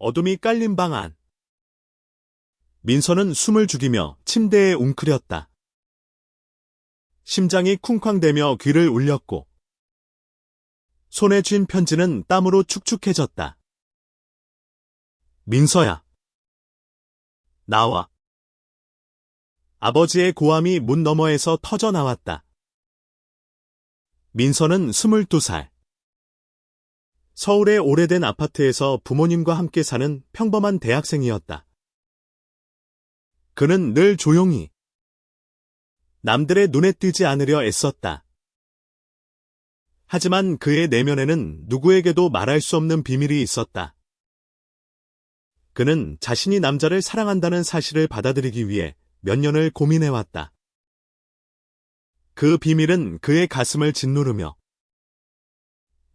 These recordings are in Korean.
어둠이 깔린 방 안. 민서는 숨을 죽이며 침대에 웅크렸다. 심장이 쿵쾅대며 귀를 울렸고 손에 쥔 편지는 땀으로 축축해졌다. 민서야. 나와. 아버지의 고함이 문 너머에서 터져 나왔다. 민서는 22살. 서울의 오래된 아파트에서 부모님과 함께 사는 평범한 대학생이었다. 그는 늘 조용히 남들의 눈에 띄지 않으려 애썼다. 하지만 그의 내면에는 누구에게도 말할 수 없는 비밀이 있었다. 그는 자신이 남자를 사랑한다는 사실을 받아들이기 위해 몇 년을 고민해왔다. 그 비밀은 그의 가슴을 짓누르며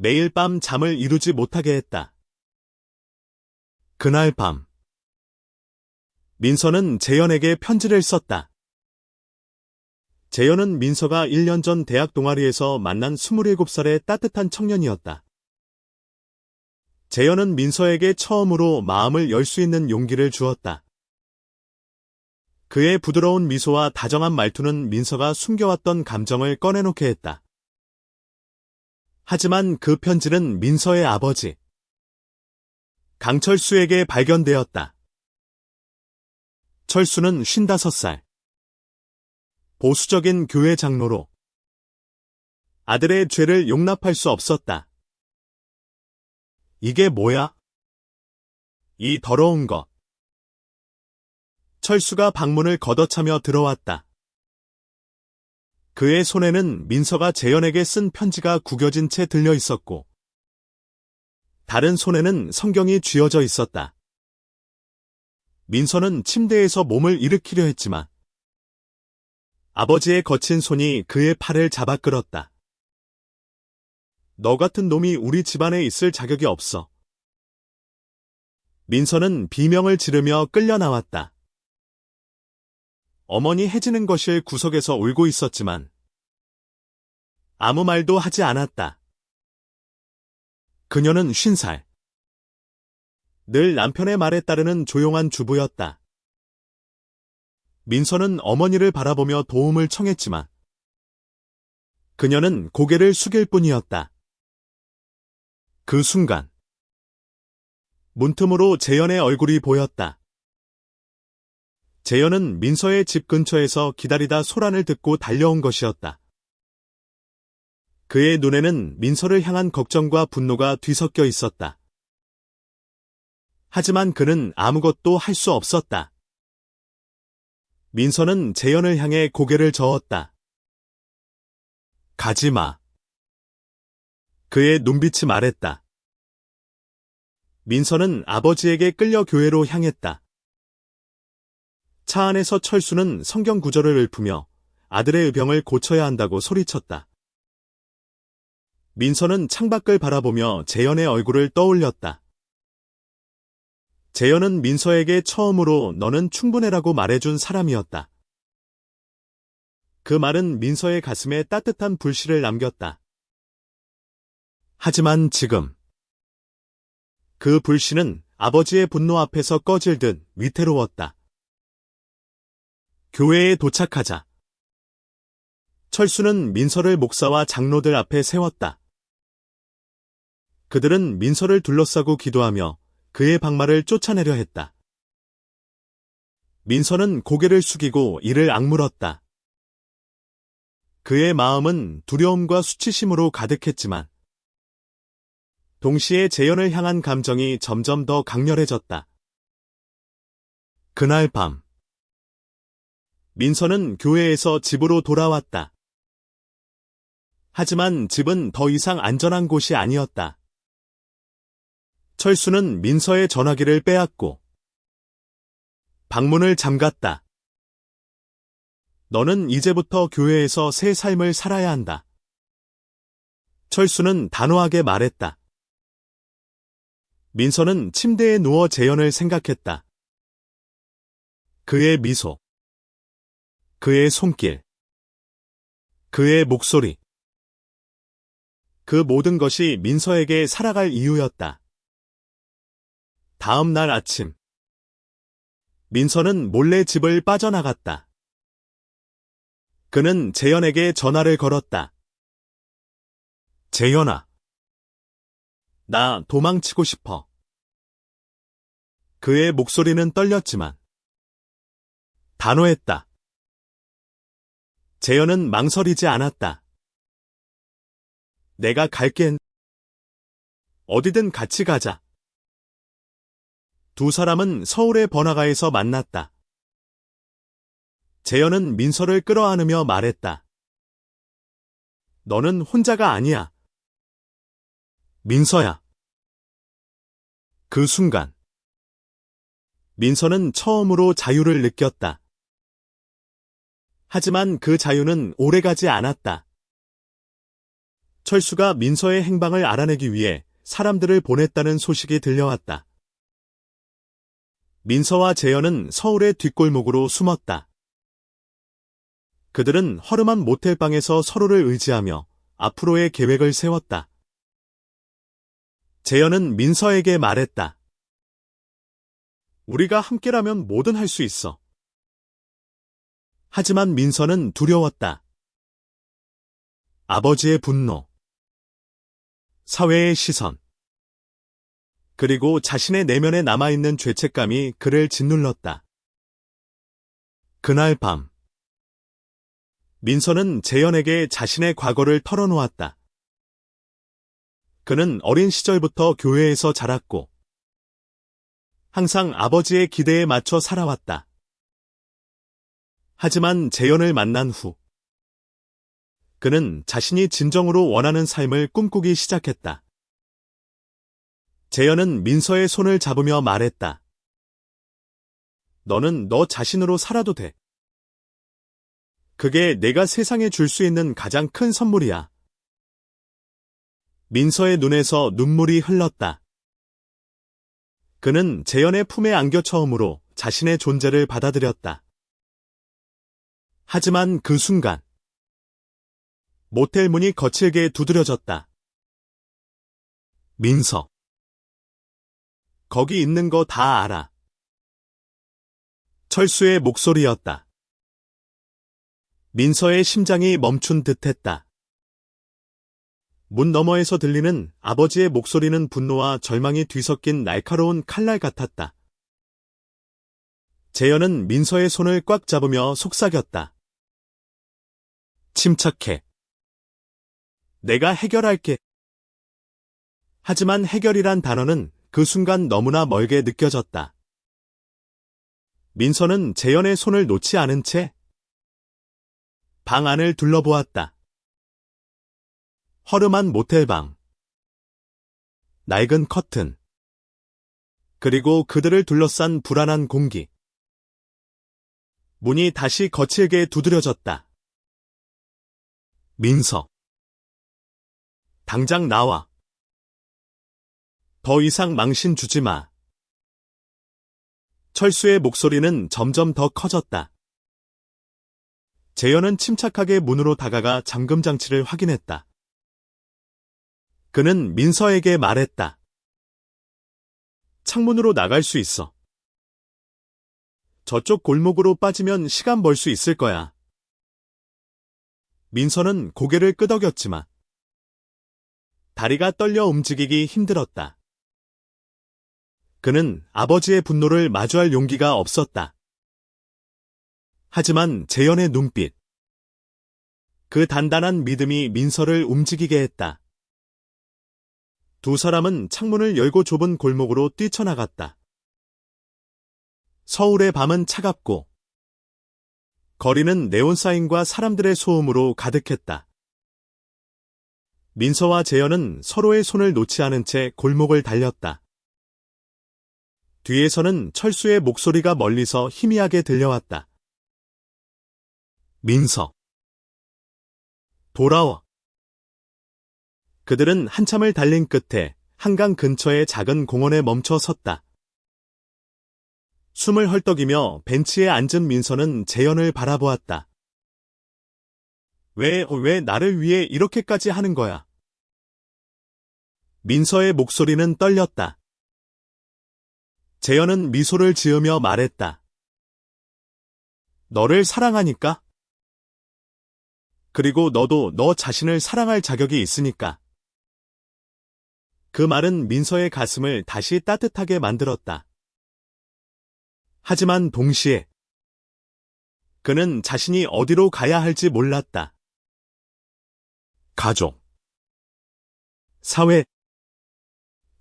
매일 밤 잠을 이루지 못하게 했다. 그날 밤, 민서는 재현에게 편지를 썼다. 재현은 민서가 1년 전 대학 동아리에서 만난 27살의 따뜻한 청년이었다. 재현은 민서에게 처음으로 마음을 열 수 있는 용기를 주었다. 그의 부드러운 미소와 다정한 말투는 민서가 숨겨왔던 감정을 꺼내놓게 했다. 하지만 그 편지는 민서의 아버지 강철수에게 발견되었다. 철수는 55살. 보수적인 교회 장로로 아들의 죄를 용납할 수 없었다. 이게 뭐야? 이 더러운 것. 철수가 방문을 걷어차며 들어왔다. 그의 손에는 민서가 재현에게 쓴 편지가 구겨진 채 들려 있었고, 다른 손에는 성경이 쥐어져 있었다. 민서는 침대에서 몸을 일으키려 했지만, 아버지의 거친 손이 그의 팔을 잡아 끌었다. 너 같은 놈이 우리 집안에 있을 자격이 없어. 민서는 비명을 지르며 끌려 나왔다. 어머니 해지는 거실 구석에서 울고 있었지만 아무 말도 하지 않았다. 그녀는 50살. 늘 남편의 말에 따르는 조용한 주부였다. 민서는 어머니를 바라보며 도움을 청했지만 그녀는 고개를 숙일 뿐이었다. 그 순간 문틈으로 재현의 얼굴이 보였다. 재현은 민서의 집 근처에서 기다리다 소란을 듣고 달려온 것이었다. 그의 눈에는 민서를 향한 걱정과 분노가 뒤섞여 있었다. 하지만 그는 아무것도 할 수 없었다. 민서는 재현을 향해 고개를 저었다. 가지마. 그의 눈빛이 말했다. 민서는 아버지에게 끌려 교회로 향했다. 차 안에서 철수는 성경 구절을 읊으며 아들의 의병을 고쳐야 한다고 소리쳤다. 민서는 창밖을 바라보며 재현의 얼굴을 떠올렸다. 재현은 민서에게 처음으로 너는 충분해라고 말해준 사람이었다. 그 말은 민서의 가슴에 따뜻한 불씨를 남겼다. 하지만 지금 그 불씨는 아버지의 분노 앞에서 꺼질 듯 위태로웠다. 교회에 도착하자 철수는 민서를 목사와 장로들 앞에 세웠다. 그들은 민서를 둘러싸고 기도하며 그의 방마를 쫓아내려 했다. 민서는 고개를 숙이고 이를 악물었다. 그의 마음은 두려움과 수치심으로 가득했지만 동시에 재현을 향한 감정이 점점 더 강렬해졌다. 그날 밤 민서는 교회에서 집으로 돌아왔다. 하지만 집은 더 이상 안전한 곳이 아니었다. 철수는 민서의 전화기를 빼앗고 방문을 잠갔다. 너는 이제부터 교회에서 새 삶을 살아야 한다. 철수는 단호하게 말했다. 민서는 침대에 누워 재현을 생각했다. 그의 미소, 그의 손길, 그의 목소리. 그 모든 것이 민서에게 살아갈 이유였다. 다음 날 아침, 민서는 몰래 집을 빠져나갔다. 그는 재현에게 전화를 걸었다. 재현아, 나 도망치고 싶어. 그의 목소리는 떨렸지만 단호했다. 재현은 망설이지 않았다. 내가 갈게. 어디든 같이 가자. 두 사람은 서울의 번화가에서 만났다. 재현은 민서를 끌어안으며 말했다. 너는 혼자가 아니야. 민서야. 그 순간 민서는 처음으로 자유를 느꼈다. 하지만 그 자유는 오래가지 않았다. 철수가 민서의 행방을 알아내기 위해 사람들을 보냈다는 소식이 들려왔다. 민서와 재현은 서울의 뒷골목으로 숨었다. 그들은 허름한 모텔방에서 서로를 의지하며 앞으로의 계획을 세웠다. 재현은 민서에게 말했다. 우리가 함께라면 뭐든 할 수 있어. 하지만 민서는 두려웠다. 아버지의 분노, 사회의 시선, 그리고 자신의 내면에 남아있는 죄책감이 그를 짓눌렀다. 그날 밤, 민서는 재현에게 자신의 과거를 털어놓았다. 그는 어린 시절부터 교회에서 자랐고 항상 아버지의 기대에 맞춰 살아왔다. 하지만 재현을 만난 후 그는 자신이 진정으로 원하는 삶을 꿈꾸기 시작했다. 재현은 민서의 손을 잡으며 말했다. 너는 너 자신으로 살아도 돼. 그게 내가 세상에 줄 수 있는 가장 큰 선물이야. 민서의 눈에서 눈물이 흘렀다. 그는 재현의 품에 안겨 처음으로 자신의 존재를 받아들였다. 하지만 그 순간 모텔 문이 거칠게 두드려졌다. 민서. 거기 있는 거 다 알아. 철수의 목소리였다. 민서의 심장이 멈춘 듯했다. 문 너머에서 들리는 아버지의 목소리는 분노와 절망이 뒤섞인 날카로운 칼날 같았다. 재현은 민서의 손을 꽉 잡으며 속삭였다. 침착해. 내가 해결할게. 하지만 해결이란 단어는 그 순간 너무나 멀게 느껴졌다. 민서는 재현의 손을 놓지 않은 채 방 안을 둘러보았다. 허름한 모텔방, 낡은 커튼, 그리고 그들을 둘러싼 불안한 공기. 문이 다시 거칠게 두드려졌다. 민서. 당장 나와. 더 이상 망신 주지 마. 철수의 목소리는 점점 더 커졌다. 재현은 침착하게 문으로 다가가 잠금 장치를 확인했다. 그는 민서에게 말했다. 창문으로 나갈 수 있어. 저쪽 골목으로 빠지면 시간 벌 수 있을 거야. 민서는 고개를 끄덕였지만 다리가 떨려 움직이기 힘들었다. 그는 아버지의 분노를 마주할 용기가 없었다. 하지만 재현의 눈빛, 그 단단한 믿음이 민서를 움직이게 했다. 두 사람은 창문을 열고 좁은 골목으로 뛰쳐나갔다. 서울의 밤은 차갑고 거리는 네온사인과 사람들의 소음으로 가득했다. 민서와 재현은 서로의 손을 놓지 않은 채 골목을 달렸다. 뒤에서는 철수의 목소리가 멀리서 희미하게 들려왔다. 민서. 돌아와. 그들은 한참을 달린 끝에 한강 근처의 작은 공원에 멈춰 섰다. 숨을 헐떡이며 벤치에 앉은 민서는 재현을 바라보았다. 왜 나를 위해 이렇게까지 하는 거야? 민서의 목소리는 떨렸다. 재현은 미소를 지으며 말했다. 너를 사랑하니까? 그리고 너도 너 자신을 사랑할 자격이 있으니까. 그 말은 민서의 가슴을 다시 따뜻하게 만들었다. 하지만 동시에 그는 자신이 어디로 가야 할지 몰랐다. 가족, 사회,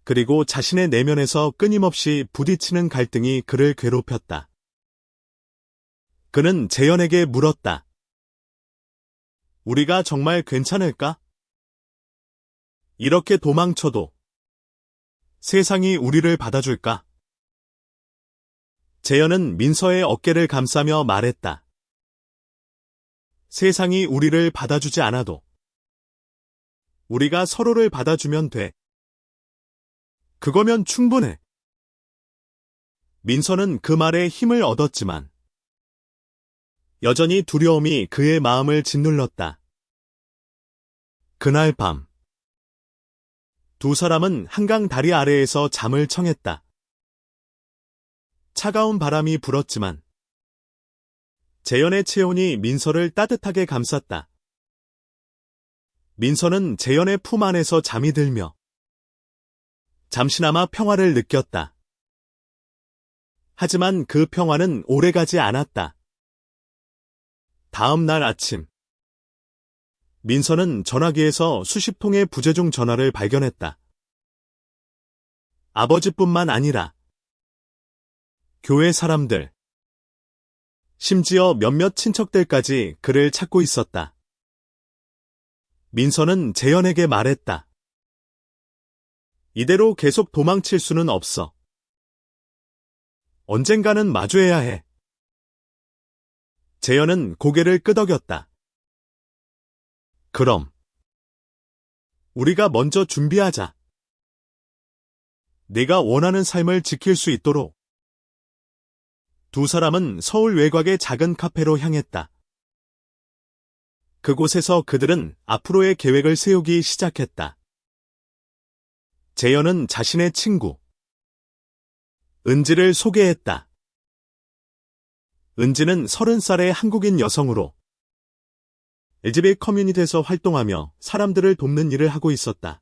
그리고 자신의 내면에서 끊임없이 부딪히는 갈등이 그를 괴롭혔다. 그는 재현에게 물었다. 우리가 정말 괜찮을까? 이렇게 도망쳐도 세상이 우리를 받아줄까? 재현은 민서의 어깨를 감싸며 말했다. 세상이 우리를 받아주지 않아도 우리가 서로를 받아주면 돼. 그거면 충분해. 민서는 그 말에 힘을 얻었지만 여전히 두려움이 그의 마음을 짓눌렀다. 그날 밤, 두 사람은 한강 다리 아래에서 잠을 청했다. 차가운 바람이 불었지만 재현의 체온이 민서를 따뜻하게 감쌌다. 민서는 재현의 품 안에서 잠이 들며 잠시나마 평화를 느꼈다. 하지만 그 평화는 오래가지 않았다. 다음 날 아침, 민서는 전화기에서 수십 통의 부재중 전화를 발견했다. 아버지뿐만 아니라 교회 사람들, 심지어 몇몇 친척들까지 그를 찾고 있었다. 민서는 재현에게 말했다. 이대로 계속 도망칠 수는 없어. 언젠가는 마주해야 해. 재현은 고개를 끄덕였다. 그럼 우리가 먼저 준비하자. 네가 원하는 삶을 지킬 수 있도록. 두 사람은 서울 외곽의 작은 카페로 향했다. 그곳에서 그들은 앞으로의 계획을 세우기 시작했다. 재현은 자신의 친구 은지를 소개했다. 은지는 30살의 한국인 여성으로 LGBT 커뮤니티에서 활동하며 사람들을 돕는 일을 하고 있었다.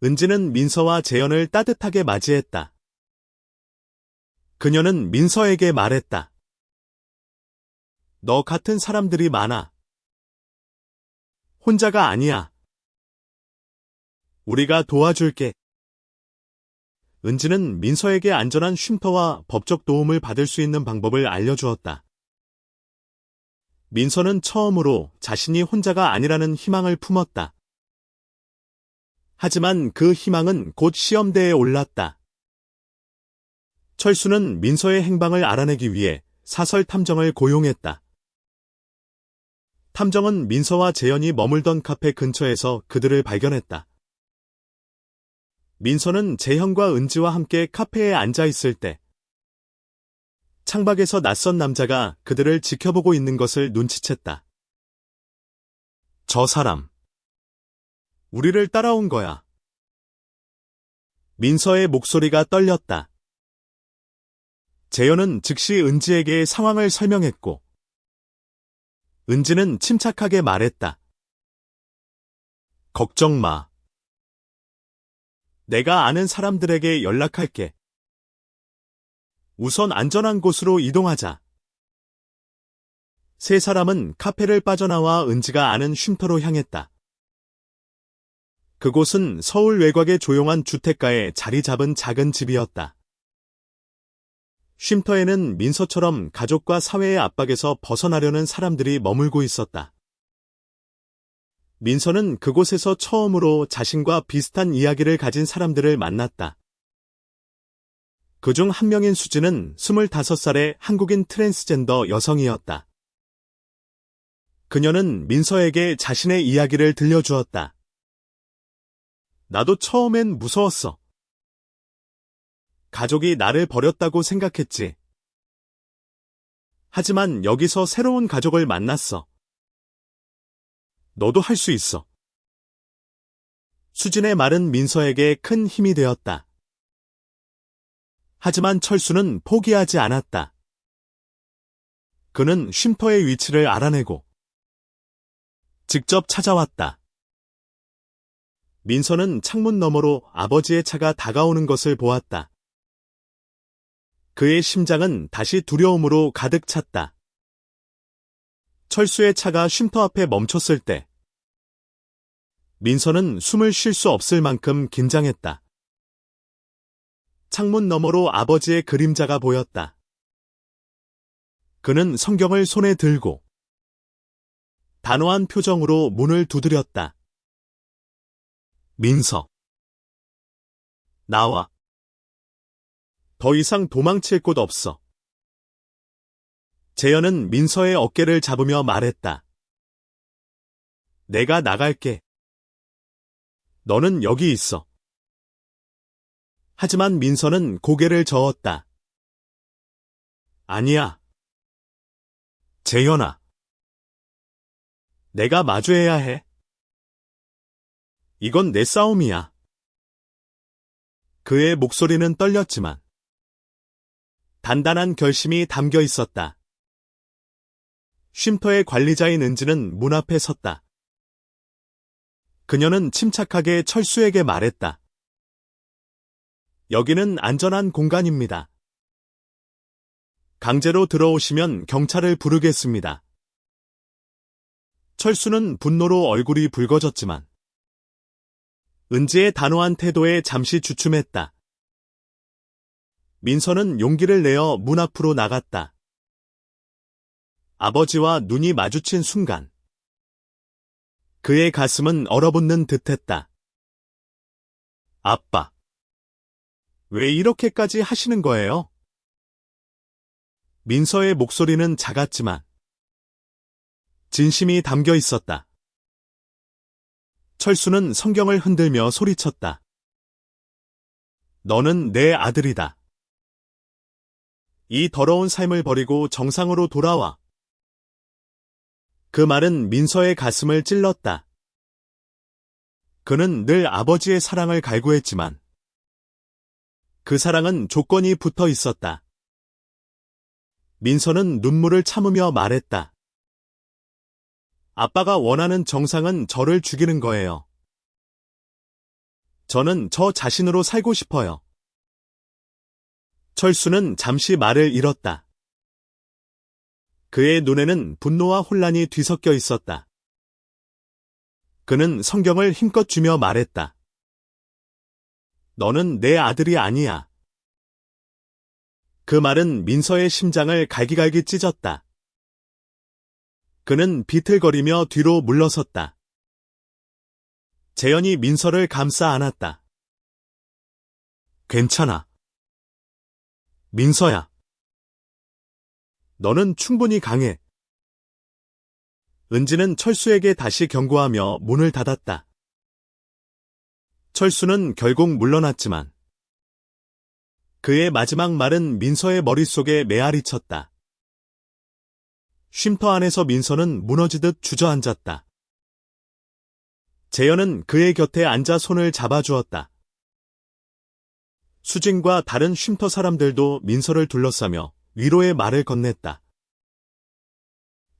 은지는 민서와 재현을 따뜻하게 맞이했다. 그녀는 민서에게 말했다. 너 같은 사람들이 많아. 혼자가 아니야. 우리가 도와줄게. 은지는 민서에게 안전한 쉼터와 법적 도움을 받을 수 있는 방법을 알려주었다. 민서는 처음으로 자신이 혼자가 아니라는 희망을 품었다. 하지만 그 희망은 곧 시험대에 올랐다. 철수는 민서의 행방을 알아내기 위해 사설 탐정을 고용했다. 탐정은 민서와 재현이 머물던 카페 근처에서 그들을 발견했다. 민서는 재현과 은지와 함께 카페에 앉아 있을 때 창밖에서 낯선 남자가 그들을 지켜보고 있는 것을 눈치챘다. 저 사람, 우리를 따라온 거야. 민서의 목소리가 떨렸다. 재현은 즉시 은지에게 상황을 설명했고 은지는 침착하게 말했다. 걱정 마. 내가 아는 사람들에게 연락할게. 우선 안전한 곳으로 이동하자. 세 사람은 카페를 빠져나와 은지가 아는 쉼터로 향했다. 그곳은 서울 외곽의 조용한 주택가에 자리 잡은 작은 집이었다. 쉼터에는 민서처럼 가족과 사회의 압박에서 벗어나려는 사람들이 머물고 있었다. 민서는 그곳에서 처음으로 자신과 비슷한 이야기를 가진 사람들을 만났다. 그중 한 명인 수지는 25살의 한국인 트랜스젠더 여성이었다. 그녀는 민서에게 자신의 이야기를 들려주었다. 나도 처음엔 무서웠어. 가족이 나를 버렸다고 생각했지. 하지만 여기서 새로운 가족을 만났어. 너도 할 수 있어. 수진의 말은 민서에게 큰 힘이 되었다. 하지만 철수는 포기하지 않았다. 그는 쉼터의 위치를 알아내고 직접 찾아왔다. 민서는 창문 너머로 아버지의 차가 다가오는 것을 보았다. 그의 심장은 다시 두려움으로 가득 찼다. 철수의 차가 쉼터 앞에 멈췄을 때 민서는 숨을 쉴 수 없을 만큼 긴장했다. 창문 너머로 아버지의 그림자가 보였다. 그는 성경을 손에 들고 단호한 표정으로 문을 두드렸다. 민서, 나와. 더 이상 도망칠 곳 없어. 재현은 민서의 어깨를 잡으며 말했다. 내가 나갈게. 너는 여기 있어. 하지만 민서는 고개를 저었다. 아니야. 재현아. 내가 마주해야 해. 이건 내 싸움이야. 그의 목소리는 떨렸지만 단단한 결심이 담겨 있었다. 쉼터의 관리자인 은지는 문 앞에 섰다. 그녀는 침착하게 철수에게 말했다. 여기는 안전한 공간입니다. 강제로 들어오시면 경찰을 부르겠습니다. 철수는 분노로 얼굴이 붉어졌지만 은지의 단호한 태도에 잠시 주춤했다. 민서는 용기를 내어 문 앞으로 나갔다. 아버지와 눈이 마주친 순간 그의 가슴은 얼어붙는 듯했다. 아빠, 왜 이렇게까지 하시는 거예요? 민서의 목소리는 작았지만 진심이 담겨 있었다. 철수는 성경을 흔들며 소리쳤다. 너는 내 아들이다. 이 더러운 삶을 버리고 정상으로 돌아와. 그 말은 민서의 가슴을 찔렀다. 그는 늘 아버지의 사랑을 갈구했지만 그 사랑은 조건이 붙어 있었다. 민서는 눈물을 참으며 말했다. 아빠가 원하는 정상은 저를 죽이는 거예요. 저는 저 자신으로 살고 싶어요. 철수는 잠시 말을 잃었다. 그의 눈에는 분노와 혼란이 뒤섞여 있었다. 그는 성경을 힘껏 쥐며 말했다. 너는 내 아들이 아니야. 그 말은 민서의 심장을 갈기갈기 찢었다. 그는 비틀거리며 뒤로 물러섰다. 재현이 민서를 감싸 안았다. 괜찮아. 민서야. 너는 충분히 강해. 은지는 철수에게 다시 경고하며 문을 닫았다. 철수는 결국 물러났지만 그의 마지막 말은 민서의 머릿속에 메아리 쳤다. 쉼터 안에서 민서는 무너지듯 주저앉았다. 재현은 그의 곁에 앉아 손을 잡아주었다. 수진과 다른 쉼터 사람들도 민서를 둘러싸며 위로의 말을 건넸다.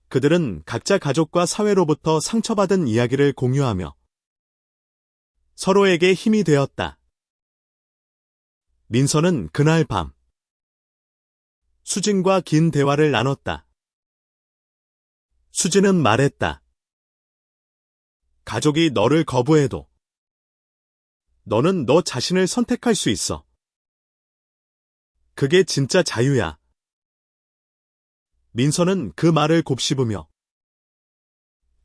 그들은 각자 가족과 사회로부터 상처받은 이야기를 공유하며 서로에게 힘이 되었다. 민서는 그날 밤 수진과 긴 대화를 나눴다. 수진은 말했다. 가족이 너를 거부해도 너는 너 자신을 선택할 수 있어. 그게 진짜 자유야. 민서는 그 말을 곱씹으며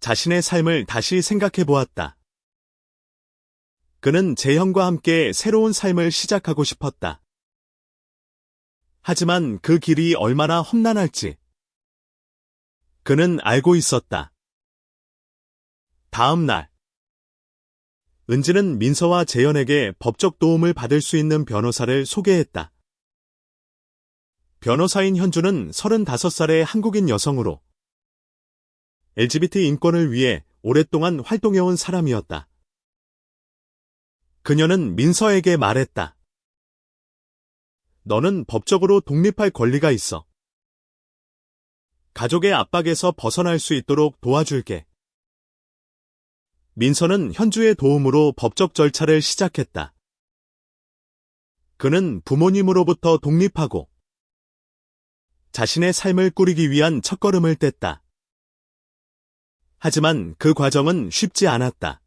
자신의 삶을 다시 생각해 보았다. 그는 재현과 함께 새로운 삶을 시작하고 싶었다. 하지만 그 길이 얼마나 험난할지 그는 알고 있었다. 다음 날, 은지는 민서와 재현에게 법적 도움을 받을 수 있는 변호사를 소개했다. 변호사인 현주는 35살의 한국인 여성으로 LGBT 인권을 위해 오랫동안 활동해온 사람이었다. 그녀는 민서에게 말했다. 너는 법적으로 독립할 권리가 있어. 가족의 압박에서 벗어날 수 있도록 도와줄게. 민서는 현주의 도움으로 법적 절차를 시작했다. 그는 부모님으로부터 독립하고 자신의 삶을 꾸리기 위한 첫걸음을 뗐다. 하지만 그 과정은 쉽지 않았다.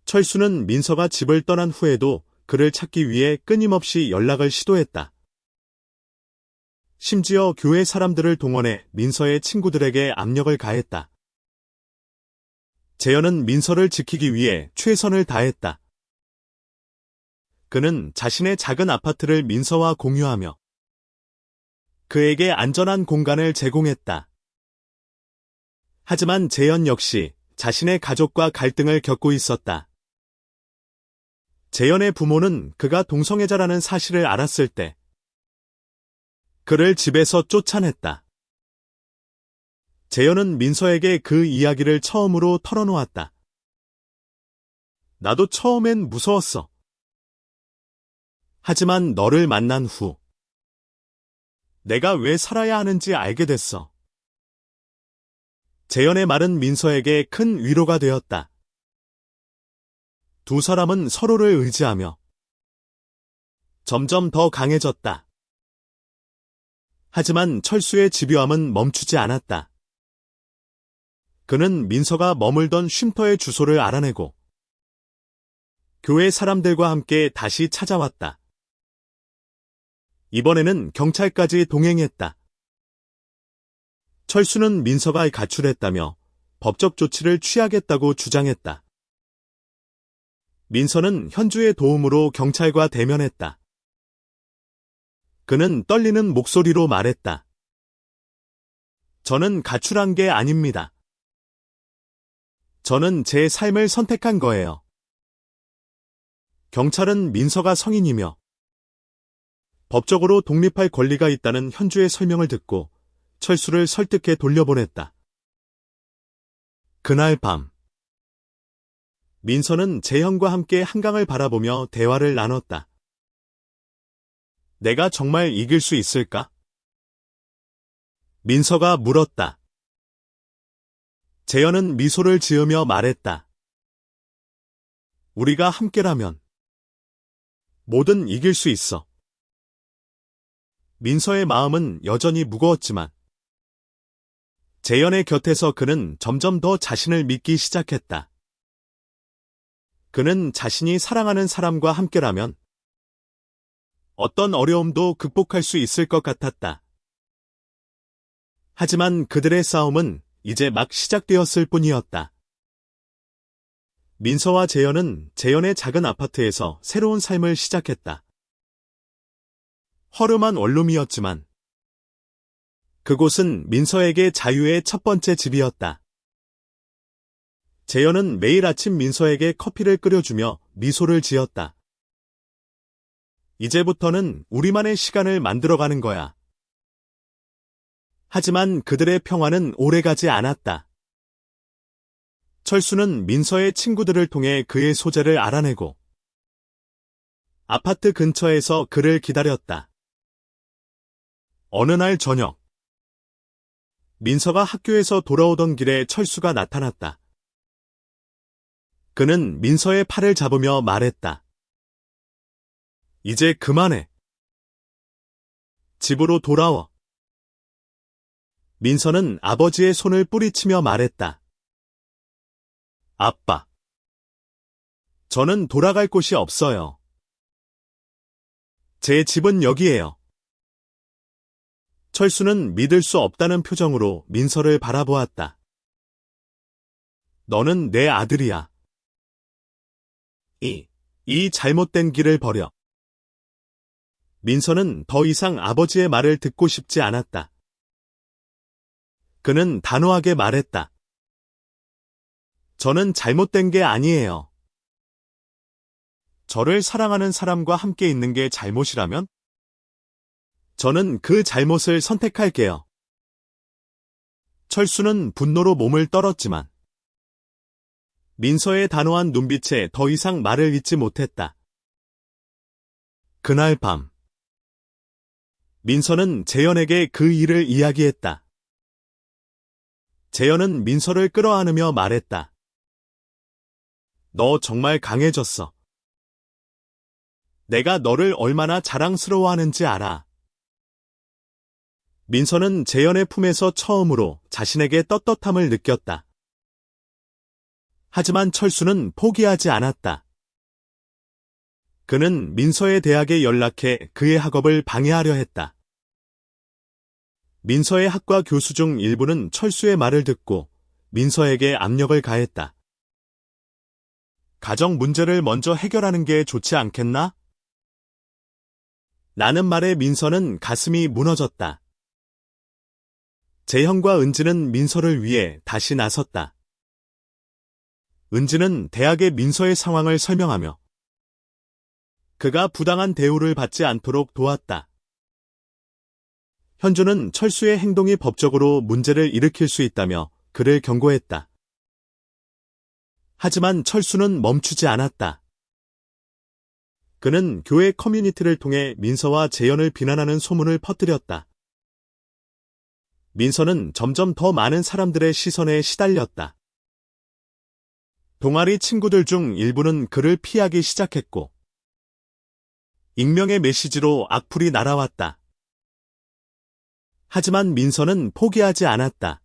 철수는 민서가 집을 떠난 후에도 그를 찾기 위해 끊임없이 연락을 시도했다. 심지어 교회 사람들을 동원해 민서의 친구들에게 압력을 가했다. 재현은 민서를 지키기 위해 최선을 다했다. 그는 자신의 작은 아파트를 민서와 공유하며 그에게 안전한 공간을 제공했다. 하지만 재현 역시 자신의 가족과 갈등을 겪고 있었다. 재현의 부모는 그가 동성애자라는 사실을 알았을 때 그를 집에서 쫓아냈다. 재현은 민서에게 그 이야기를 처음으로 털어놓았다. 나도 처음엔 무서웠어. 하지만 너를 만난 후 내가 왜 살아야 하는지 알게 됐어. 재현의 말은 민서에게 큰 위로가 되었다. 두 사람은 서로를 의지하며 점점 더 강해졌다. 하지만 철수의 집요함은 멈추지 않았다. 그는 민서가 머물던 쉼터의 주소를 알아내고 교회 사람들과 함께 다시 찾아왔다. 이번에는 경찰까지 동행했다. 철수는 민서가 가출했다며 법적 조치를 취하겠다고 주장했다. 민서는 현주의 도움으로 경찰과 대면했다. 그는 떨리는 목소리로 말했다. 저는 가출한 게 아닙니다. 저는 제 삶을 선택한 거예요. 경찰은 민서가 성인이며 법적으로 독립할 권리가 있다는 현주의 설명을 듣고 철수를 설득해 돌려보냈다. 그날 밤 민서는 재현과 함께 한강을 바라보며 대화를 나눴다. 내가 정말 이길 수 있을까? 민서가 물었다. 재현은 미소를 지으며 말했다. 우리가 함께라면 뭐든 이길 수 있어. 민서의 마음은 여전히 무거웠지만 재현의 곁에서 그는 점점 더 자신을 믿기 시작했다. 그는 자신이 사랑하는 사람과 함께라면 어떤 어려움도 극복할 수 있을 것 같았다. 하지만 그들의 싸움은 이제 막 시작되었을 뿐이었다. 민서와 재현은 재현의 작은 아파트에서 새로운 삶을 시작했다. 허름한 원룸이었지만 그곳은 민서에게 자유의 첫 번째 집이었다. 재현은 매일 아침 민서에게 커피를 끓여주며 미소를 지었다. 이제부터는 우리만의 시간을 만들어가는 거야. 하지만 그들의 평화는 오래가지 않았다. 철수는 민서의 친구들을 통해 그의 소재를 알아내고 아파트 근처에서 그를 기다렸다. 어느 날 저녁, 민서가 학교에서 돌아오던 길에 철수가 나타났다. 그는 민서의 팔을 잡으며 말했다. 이제 그만해. 집으로 돌아와. 민서는 아버지의 손을 뿌리치며 말했다. 아빠. 저는 돌아갈 곳이 없어요. 제 집은 여기예요. 철수는 믿을 수 없다는 표정으로 민서를 바라보았다. 너는 내 아들이야. 이 잘못된 길을 버려. 민서는 더 이상 아버지의 말을 듣고 싶지 않았다. 그는 단호하게 말했다. 저는 잘못된 게 아니에요. 저를 사랑하는 사람과 함께 있는 게 잘못이라면? 저는 그 잘못을 선택할게요. 철수는 분노로 몸을 떨었지만 민서의 단호한 눈빛에 더 이상 말을 잇지 못했다. 그날 밤 민서는 재현에게 그 일을 이야기했다. 재현은 민서를 끌어안으며 말했다. 너 정말 강해졌어. 내가 너를 얼마나 자랑스러워하는지 알아. 민서는 재현의 품에서 처음으로 자신에게 떳떳함을 느꼈다. 하지만 철수는 포기하지 않았다. 그는 민서의 대학에 연락해 그의 학업을 방해하려 했다. 민서의 학과 교수 중 일부는 철수의 말을 듣고 민서에게 압력을 가했다. 가정 문제를 먼저 해결하는 게 좋지 않겠나? 라는 말에 민서는 가슴이 무너졌다. 재현과 은지는 민서를 위해 다시 나섰다. 은지는 대학의 민서의 상황을 설명하며 그가 부당한 대우를 받지 않도록 도왔다. 현주는 철수의 행동이 법적으로 문제를 일으킬 수 있다며 그를 경고했다. 하지만 철수는 멈추지 않았다. 그는 교회 커뮤니티를 통해 민서와 재현을 비난하는 소문을 퍼뜨렸다. 민서는 점점 더 많은 사람들의 시선에 시달렸다. 동아리 친구들 중 일부는 그를 피하기 시작했고, 익명의 메시지로 악플이 날아왔다. 하지만 민서는 포기하지 않았다.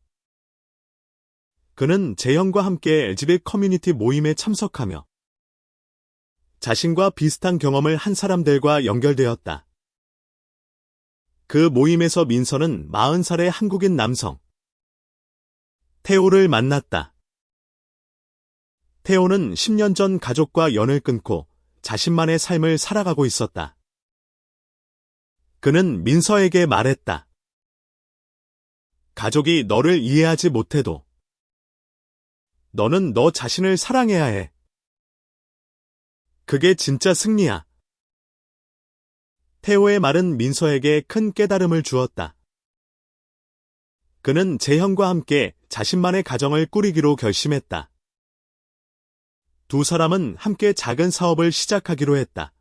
그는 재현과 함께 LGBT 커뮤니티 모임에 참석하며 자신과 비슷한 경험을 한 사람들과 연결되었다. 그 모임에서 민서는 40살의 한국인 남성 태호를 만났다. 태호는 10년 전 가족과 연을 끊고 자신만의 삶을 살아가고 있었다. 그는 민서에게 말했다. 가족이 너를 이해하지 못해도 너는 너 자신을 사랑해야 해. 그게 진짜 승리야. 태호의 말은 민서에게 큰 깨달음을 주었다. 그는 재현과 함께 자신만의 가정을 꾸리기로 결심했다. 두 사람은 함께 작은 사업을 시작하기로 했다.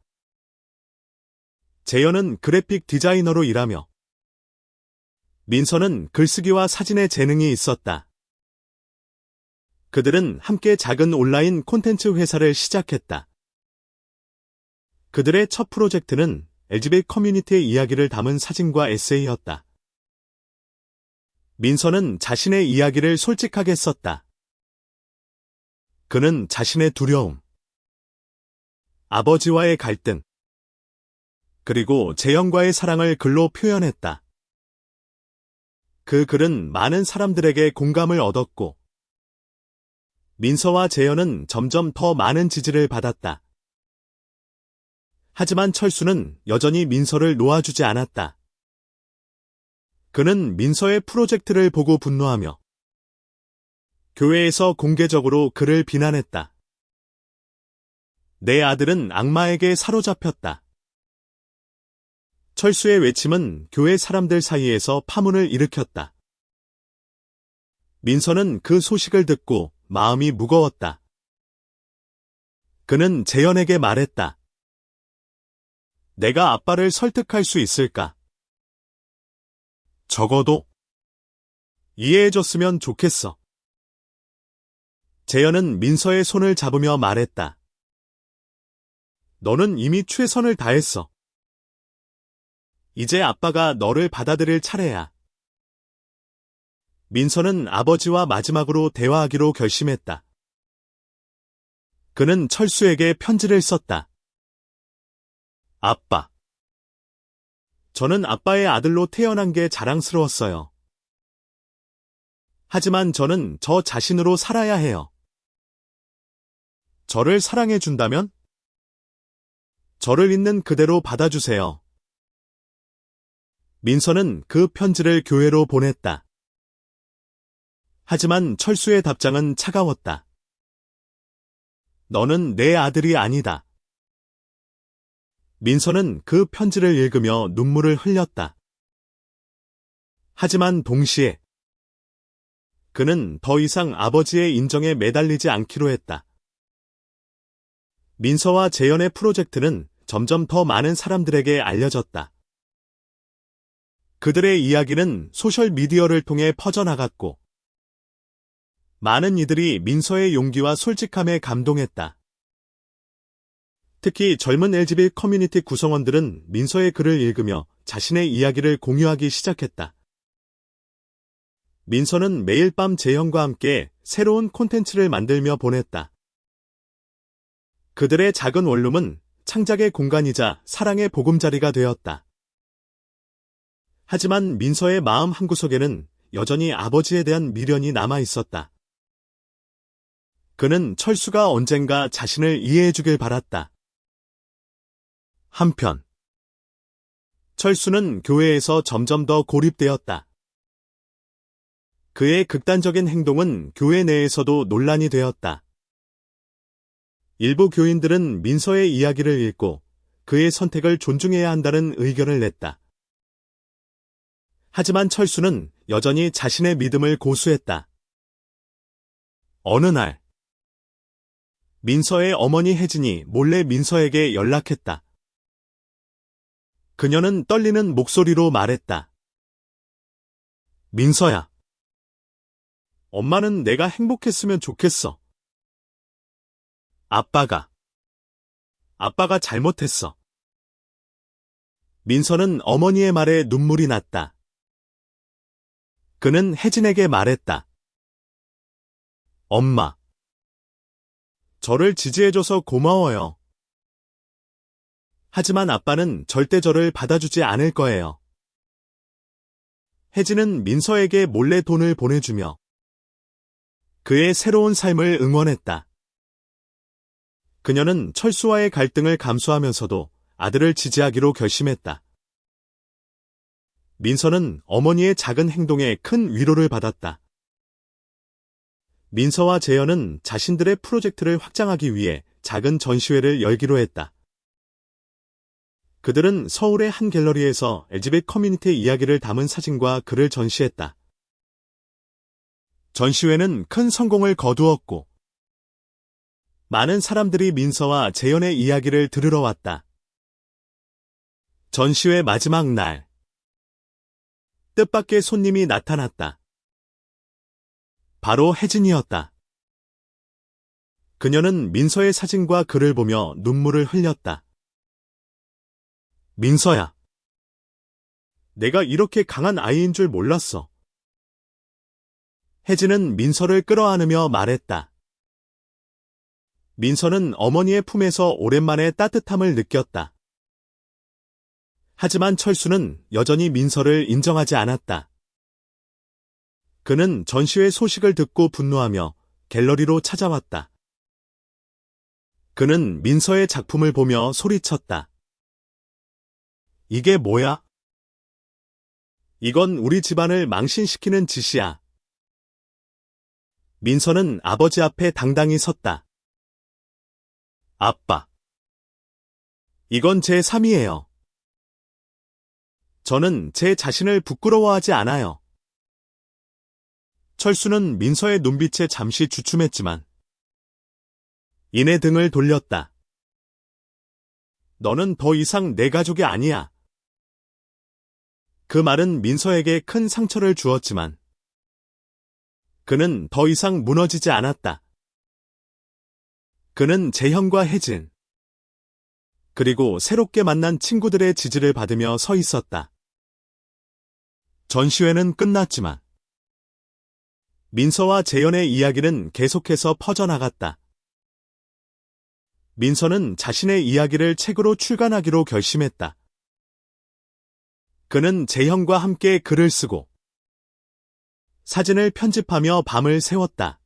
재현은 그래픽 디자이너로 일하며 민서는 글쓰기와 사진의 재능이 있었다. 그들은 함께 작은 온라인 콘텐츠 회사를 시작했다. 그들의 첫 프로젝트는 LGBT 커뮤니티의 이야기를 담은 사진과 에세이였다. 민서는 자신의 이야기를 솔직하게 썼다. 그는 자신의 두려움, 아버지와의 갈등, 그리고 재현과의 사랑을 글로 표현했다. 그 글은 많은 사람들에게 공감을 얻었고, 민서와 재현은 점점 더 많은 지지를 받았다. 하지만 철수는 여전히 민서를 놓아주지 않았다. 그는 민서의 프로젝트를 보고 분노하며 교회에서 공개적으로 그를 비난했다. 내 아들은 악마에게 사로잡혔다. 철수의 외침은 교회 사람들 사이에서 파문을 일으켰다. 민서는 그 소식을 듣고 마음이 무거웠다. 그는 재현에게 말했다. 내가 아빠를 설득할 수 있을까? 적어도 이해해줬으면 좋겠어. 재현은 민서의 손을 잡으며 말했다. 너는 이미 최선을 다했어. 이제 아빠가 너를 받아들일 차례야. 민서는 아버지와 마지막으로 대화하기로 결심했다. 그는 철수에게 편지를 썼다. 아빠. 저는 아빠의 아들로 태어난 게 자랑스러웠어요. 하지만 저는 저 자신으로 살아야 해요. 저를 사랑해준다면? 저를 있는 그대로 받아주세요. 민서는 그 편지를 교회로 보냈다. 하지만 철수의 답장은 차가웠다. 너는 내 아들이 아니다. 민서는 그 편지를 읽으며 눈물을 흘렸다. 하지만 동시에 그는 더 이상 아버지의 인정에 매달리지 않기로 했다. 민서와 재현의 프로젝트는 점점 더 많은 사람들에게 알려졌다. 그들의 이야기는 소셜미디어를 통해 퍼져나갔고, 많은 이들이 민서의 용기와 솔직함에 감동했다. 특히 젊은 LGBT 커뮤니티 구성원들은 민서의 글을 읽으며 자신의 이야기를 공유하기 시작했다. 민서는 매일 밤 재현과 함께 새로운 콘텐츠를 만들며 보냈다. 그들의 작은 원룸은 창작의 공간이자 사랑의 보금자리가 되었다. 하지만 민서의 마음 한구석에는 여전히 아버지에 대한 미련이 남아 있었다. 그는 철수가 언젠가 자신을 이해해주길 바랐다. 한편, 철수는 교회에서 점점 더 고립되었다. 그의 극단적인 행동은 교회 내에서도 논란이 되었다. 일부 교인들은 민서의 이야기를 읽고 그의 선택을 존중해야 한다는 의견을 냈다. 하지만 철수는 여전히 자신의 믿음을 고수했다. 어느 날, 민서의 어머니 혜진이 몰래 민서에게 연락했다. 그녀는 떨리는 목소리로 말했다. 민서야. 엄마는 내가 행복했으면 좋겠어. 아빠가 잘못했어. 민서는 어머니의 말에 눈물이 났다. 그는 혜진에게 말했다. 엄마. 저를 지지해줘서 고마워요. 하지만 아빠는 절대 저를 받아주지 않을 거예요. 혜진은 민서에게 몰래 돈을 보내주며 그의 새로운 삶을 응원했다. 그녀는 철수와의 갈등을 감수하면서도 아들을 지지하기로 결심했다. 민서는 어머니의 작은 행동에 큰 위로를 받았다. 민서와 재현은 자신들의 프로젝트를 확장하기 위해 작은 전시회를 열기로 했다. 그들은 서울의 한 갤러리에서 LGBT 커뮤니티 이야기를 담은 사진과 글을 전시했다. 전시회는 큰 성공을 거두었고, 많은 사람들이 민서와 재현의 이야기를 들으러 왔다. 전시회 마지막 날, 뜻밖의 손님이 나타났다. 바로 혜진이었다. 그녀는 민서의 사진과 글을 보며 눈물을 흘렸다. 민서야. 내가 이렇게 강한 아이인 줄 몰랐어. 혜진은 민서를 끌어안으며 말했다. 민서는 어머니의 품에서 오랜만에 따뜻함을 느꼈다. 하지만 철수는 여전히 민서를 인정하지 않았다. 그는 전시회 소식을 듣고 분노하며 갤러리로 찾아왔다. 그는 민서의 작품을 보며 소리쳤다. 이게 뭐야? 이건 우리 집안을 망신시키는 짓이야. 민서는 아버지 앞에 당당히 섰다. 아빠. 이건 제 삶이에요. 저는 제 자신을 부끄러워하지 않아요. 철수는 민서의 눈빛에 잠시 주춤했지만 이내 등을 돌렸다. 너는 더 이상 내 가족이 아니야. 그 말은 민서에게 큰 상처를 주었지만 그는 더 이상 무너지지 않았다. 그는 재현과 혜진, 그리고 새롭게 만난 친구들의 지지를 받으며 서 있었다. 전시회는 끝났지만 민서와 재현의 이야기는 계속해서 퍼져나갔다. 민서는 자신의 이야기를 책으로 출간하기로 결심했다. 그는 재현과 함께 글을 쓰고 사진을 편집하며 밤을 새웠다.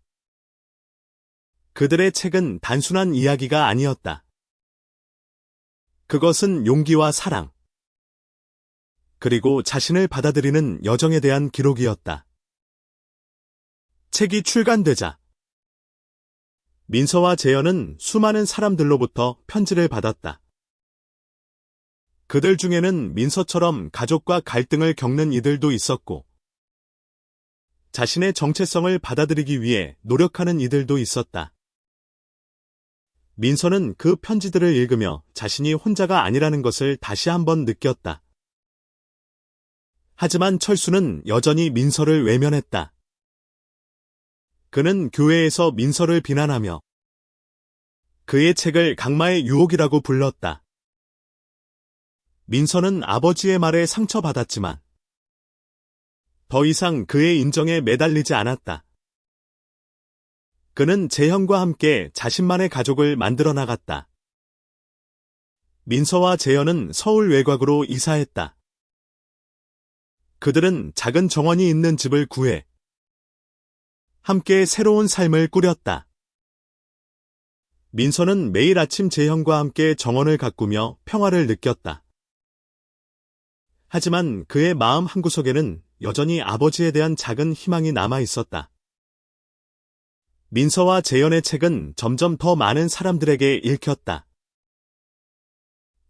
그들의 책은 단순한 이야기가 아니었다. 그것은 용기와 사랑, 그리고 자신을 받아들이는 여정에 대한 기록이었다. 책이 출간되자 민서와 재현은 수많은 사람들로부터 편지를 받았다. 그들 중에는 민서처럼 가족과 갈등을 겪는 이들도 있었고, 자신의 정체성을 받아들이기 위해 노력하는 이들도 있었다. 민서는 그 편지들을 읽으며 자신이 혼자가 아니라는 것을 다시 한번 느꼈다. 하지만 철수는 여전히 민서를 외면했다. 그는 교회에서 민서를 비난하며 그의 책을 강마의 유혹이라고 불렀다. 민서는 아버지의 말에 상처받았지만 더 이상 그의 인정에 매달리지 않았다. 그는 재현과 함께 자신만의 가족을 만들어 나갔다. 민서와 재현은 서울 외곽으로 이사했다. 그들은 작은 정원이 있는 집을 구해 함께 새로운 삶을 꾸렸다. 민서는 매일 아침 재현과 함께 정원을 가꾸며 평화를 느꼈다. 하지만 그의 마음 한구석에는 여전히 아버지에 대한 작은 희망이 남아 있었다. 민서와 재현의 책은 점점 더 많은 사람들에게 읽혔다.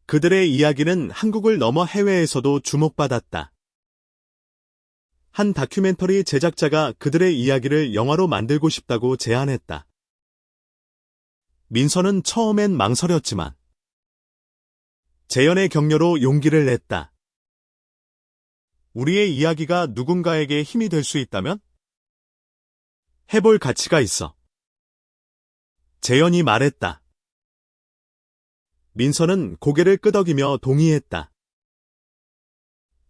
그들의 이야기는 한국을 넘어 해외에서도 주목받았다. 한 다큐멘터리 제작자가 그들의 이야기를 영화로 만들고 싶다고 제안했다. 민서는 처음엔 망설였지만 재현의 격려로 용기를 냈다. 우리의 이야기가 누군가에게 힘이 될 수 있다면? 해볼 가치가 있어. 재현이 말했다. 민서는 고개를 끄덕이며 동의했다.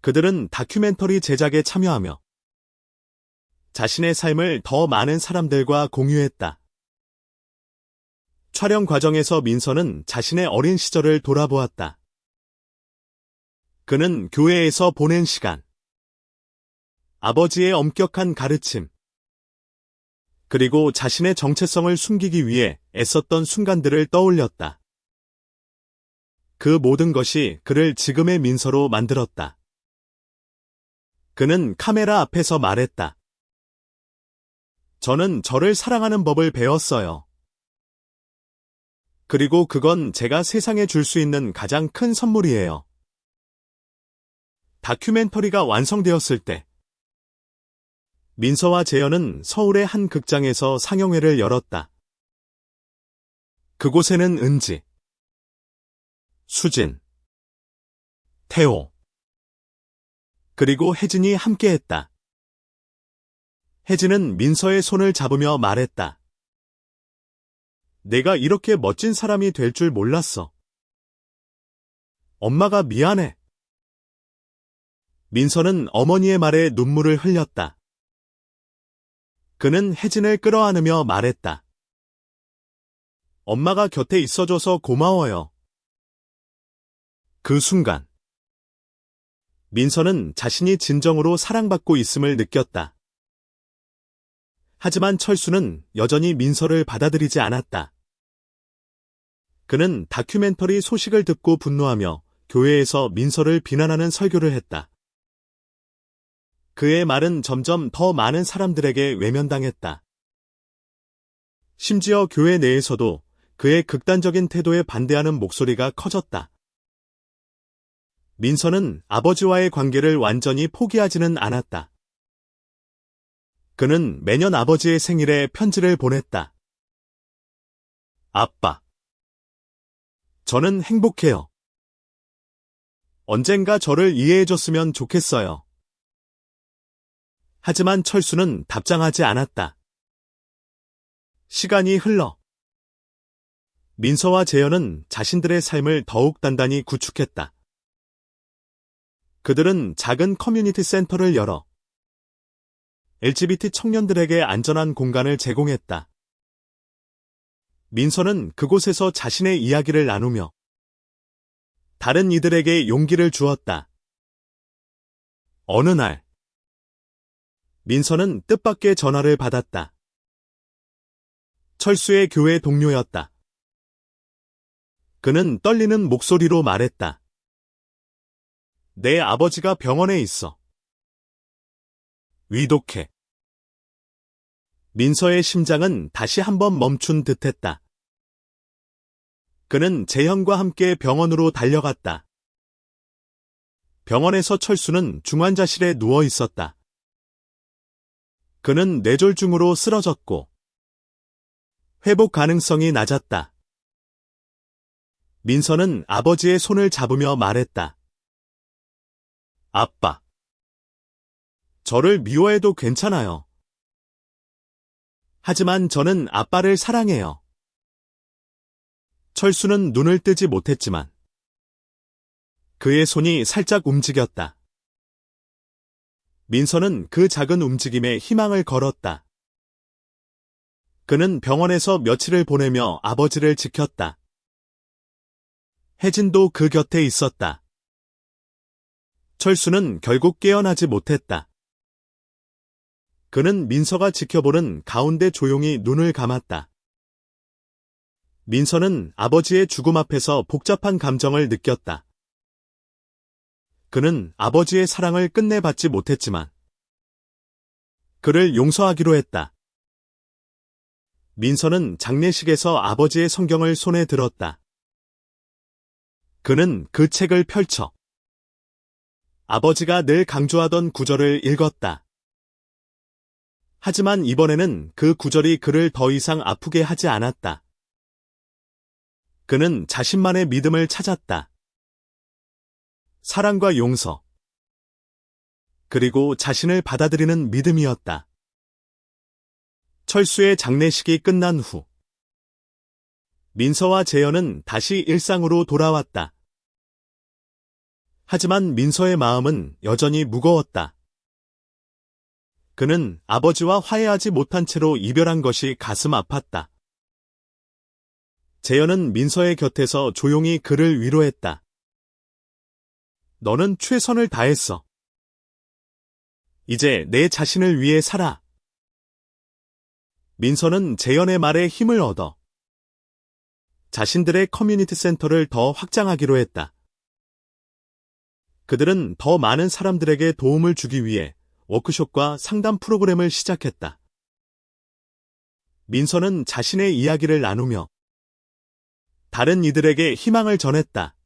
그들은 다큐멘터리 제작에 참여하며 자신의 삶을 더 많은 사람들과 공유했다. 촬영 과정에서 민서는 자신의 어린 시절을 돌아보았다. 그는 교회에서 보낸 시간, 아버지의 엄격한 가르침, 그리고 자신의 정체성을 숨기기 위해 애썼던 순간들을 떠올렸다. 그 모든 것이 그를 지금의 민서로 만들었다. 그는 카메라 앞에서 말했다. 저는 저를 사랑하는 법을 배웠어요. 그리고 그건 제가 세상에 줄 수 있는 가장 큰 선물이에요. 다큐멘터리가 완성되었을 때 민서와 재현은 서울의 한 극장에서 상영회를 열었다. 그곳에는 은지, 수진, 태호, 그리고 혜진이 함께했다. 혜진은 민서의 손을 잡으며 말했다. 내가 이렇게 멋진 사람이 될 줄 몰랐어. 엄마가 미안해. 민서는 어머니의 말에 눈물을 흘렸다. 그는 혜진을 끌어안으며 말했다. 엄마가 곁에 있어줘서 고마워요. 그 순간 민서는 자신이 진정으로 사랑받고 있음을 느꼈다. 하지만 철수는 여전히 민서를 받아들이지 않았다. 그는 다큐멘터리 소식을 듣고 분노하며 교회에서 민서를 비난하는 설교를 했다. 그의 말은 점점 더 많은 사람들에게 외면당했다. 심지어 교회 내에서도 그의 극단적인 태도에 반대하는 목소리가 커졌다. 민서는 아버지와의 관계를 완전히 포기하지는 않았다. 그는 매년 아버지의 생일에 편지를 보냈다. 아빠, 저는 행복해요. 언젠가 저를 이해해줬으면 좋겠어요. 하지만 철수는 답장하지 않았다. 시간이 흘러 민서와 재현은 자신들의 삶을 더욱 단단히 구축했다. 그들은 작은 커뮤니티 센터를 열어 LGBT 청년들에게 안전한 공간을 제공했다. 민서는 그곳에서 자신의 이야기를 나누며 다른 이들에게 용기를 주었다. 어느 날 민서는 뜻밖의 전화를 받았다. 철수의 교회 동료였다. 그는 떨리는 목소리로 말했다. 내 아버지가 병원에 있어. 위독해. 민서의 심장은 다시 한번 멈춘 듯했다. 그는 재현과 함께 병원으로 달려갔다. 병원에서 철수는 중환자실에 누워 있었다. 그는 뇌졸중으로 쓰러졌고 회복 가능성이 낮았다. 민서는 아버지의 손을 잡으며 말했다. 아빠, 저를 미워해도 괜찮아요. 하지만 저는 아빠를 사랑해요. 철수는 눈을 뜨지 못했지만 그의 손이 살짝 움직였다. 민서는 그 작은 움직임에 희망을 걸었다. 그는 병원에서 며칠을 보내며 아버지를 지켰다. 혜진도 그 곁에 있었다. 철수는 결국 깨어나지 못했다. 그는 민서가 지켜보는 가운데 조용히 눈을 감았다. 민서는 아버지의 죽음 앞에서 복잡한 감정을 느꼈다. 그는 아버지의 사랑을 끝내 받지 못했지만 그를 용서하기로 했다. 민서는 장례식에서 아버지의 성경을 손에 들었다. 그는 그 책을 펼쳐 아버지가 늘 강조하던 구절을 읽었다. 하지만 이번에는 그 구절이 그를 더 이상 아프게 하지 않았다. 그는 자신만의 믿음을 찾았다. 사랑과 용서, 그리고 자신을 받아들이는 믿음이었다. 철수의 장례식이 끝난 후 민서와 재현은 다시 일상으로 돌아왔다. 하지만 민서의 마음은 여전히 무거웠다. 그는 아버지와 화해하지 못한 채로 이별한 것이 가슴 아팠다. 재현은 민서의 곁에서 조용히 그를 위로했다. 너는 최선을 다했어. 이제 내 자신을 위해 살아. 민서는 재현의 말에 힘을 얻어 자신들의 커뮤니티 센터를 더 확장하기로 했다. 그들은 더 많은 사람들에게 도움을 주기 위해 워크숍과 상담 프로그램을 시작했다. 민서는 자신의 이야기를 나누며 다른 이들에게 희망을 전했다.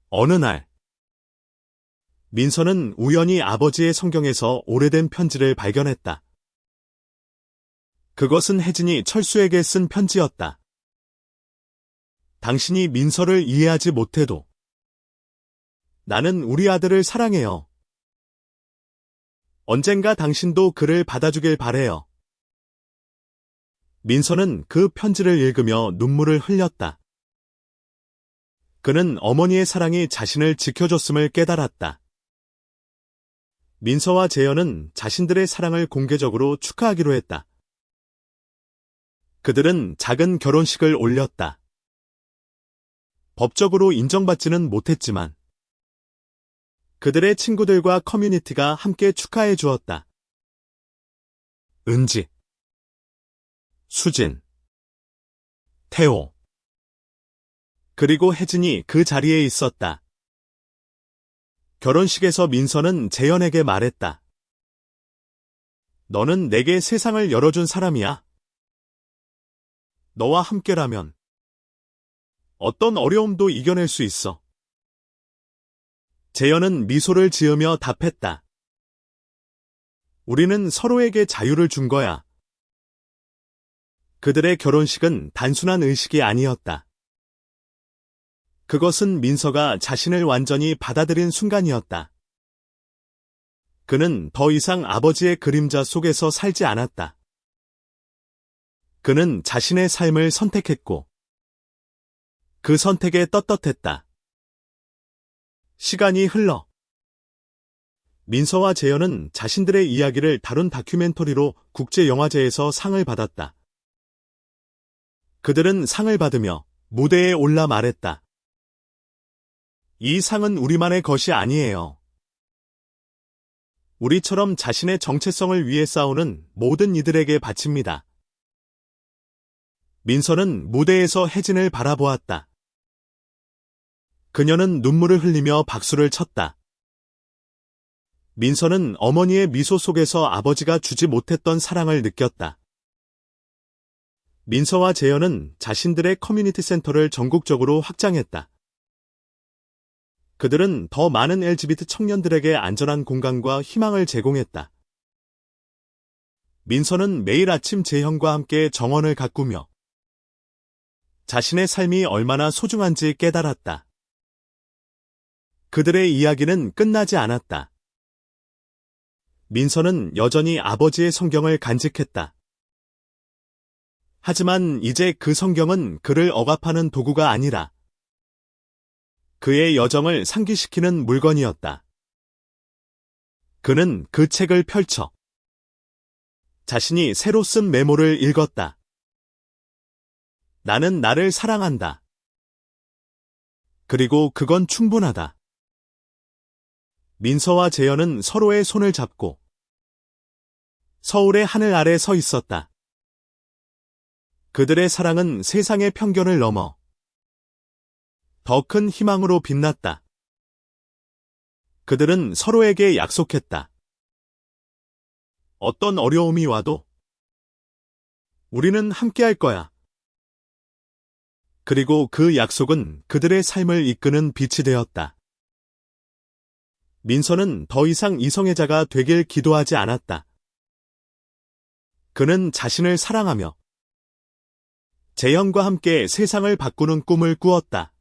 어느 날, 민서는 우연히 아버지의 성경에서 오래된 편지를 발견했다. 그것은 혜진이 철수에게 쓴 편지였다. 당신이 민서를 이해하지 못해도 나는 우리 아들을 사랑해요. 언젠가 당신도 그를 받아주길 바래요. 민서는 그 편지를 읽으며 눈물을 흘렸다. 그는 어머니의 사랑이 자신을 지켜줬음을 깨달았다. 민서와 재현은 자신들의 사랑을 공개적으로 축하하기로 했다. 그들은 작은 결혼식을 올렸다. 법적으로 인정받지는 못했지만 그들의 친구들과 커뮤니티가 함께 축하해 주었다. 은지, 수진, 태호, 그리고 혜진이 그 자리에 있었다. 결혼식에서 민서는 재현에게 말했다. 너는 내게 세상을 열어준 사람이야. 너와 함께라면 어떤 어려움도 이겨낼 수 있어. 재현은 미소를 지으며 답했다. 우리는 서로에게 자유를 준 거야. 그들의 결혼식은 단순한 의식이 아니었다. 그것은 민서가 자신을 완전히 받아들인 순간이었다. 그는 더 이상 아버지의 그림자 속에서 살지 않았다. 그는 자신의 삶을 선택했고 그 선택에 떳떳했다. 시간이 흘러 민서와 재현은 자신들의 이야기를 다룬 다큐멘터리로 국제영화제에서 상을 받았다. 그들은 상을 받으며 무대에 올라 말했다. 이 상은 우리만의 것이 아니에요. 우리처럼 자신의 정체성을 위해 싸우는 모든 이들에게 바칩니다. 민서는 무대에서 혜진을 바라보았다. 그녀는 눈물을 흘리며 박수를 쳤다. 민서는 어머니의 미소 속에서 아버지가 주지 못했던 사랑을 느꼈다. 민서와 재현은 자신들의 커뮤니티 센터를 전국적으로 확장했다. 그들은 더 많은 LGBT 청년들에게 안전한 공간과 희망을 제공했다. 민서는 매일 아침 재현과 함께 정원을 가꾸며 자신의 삶이 얼마나 소중한지 깨달았다. 그들의 이야기는 끝나지 않았다. 민서는 여전히 아버지의 성경을 간직했다. 하지만 이제 그 성경은 그를 억압하는 도구가 아니라 그의 여정을 상기시키는 물건이었다. 그는 그 책을 펼쳐 자신이 새로 쓴 메모를 읽었다. 나는 나를 사랑한다. 그리고 그건 충분하다. 민서와 재현은 서로의 손을 잡고 서울의 하늘 아래 서 있었다. 그들의 사랑은 세상의 편견을 넘어 더 큰 희망으로 빛났다. 그들은 서로에게 약속했다. 어떤 어려움이 와도 우리는 함께할 거야. 그리고 그 약속은 그들의 삶을 이끄는 빛이 되었다. 민서는 더 이상 이성애자가 되길 기도하지 않았다. 그는 자신을 사랑하며 재현과 함께 세상을 바꾸는 꿈을 꾸었다.